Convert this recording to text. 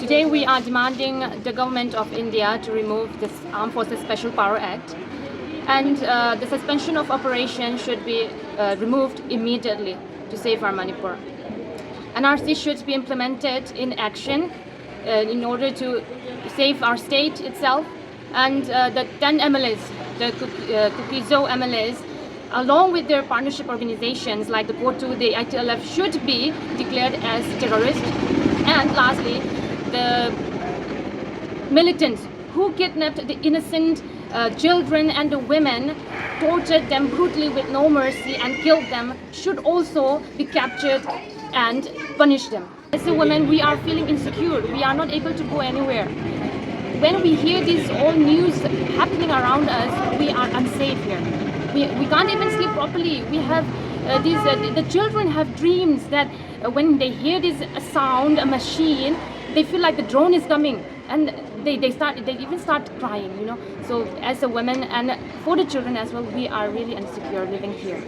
Today we are demanding the government of India to remove this Armed Forces Special Power Act, and the suspension of operation should be removed immediately to save our Manipur. NRC should be implemented in action in order to save our state itself, and the 10 MLAs, the Kuki Zo MLAs, along with their partnership organizations like the KOTU, the ITLF, should be declared as terrorists. And lastly, the militants who kidnapped the innocent children and the women, tortured them brutally with no mercy and killed them, should also be captured and punish them. As a woman, we are feeling insecure. We are not able to go anywhere. When we hear these all news happening around us, we are unsafe here. We can't even sleep properly. We have the children have dreams that when they hear this sound, a machine, they feel like the drone is coming, and they even start crying, you know. So as a woman and for the children as well, we are really insecure living here.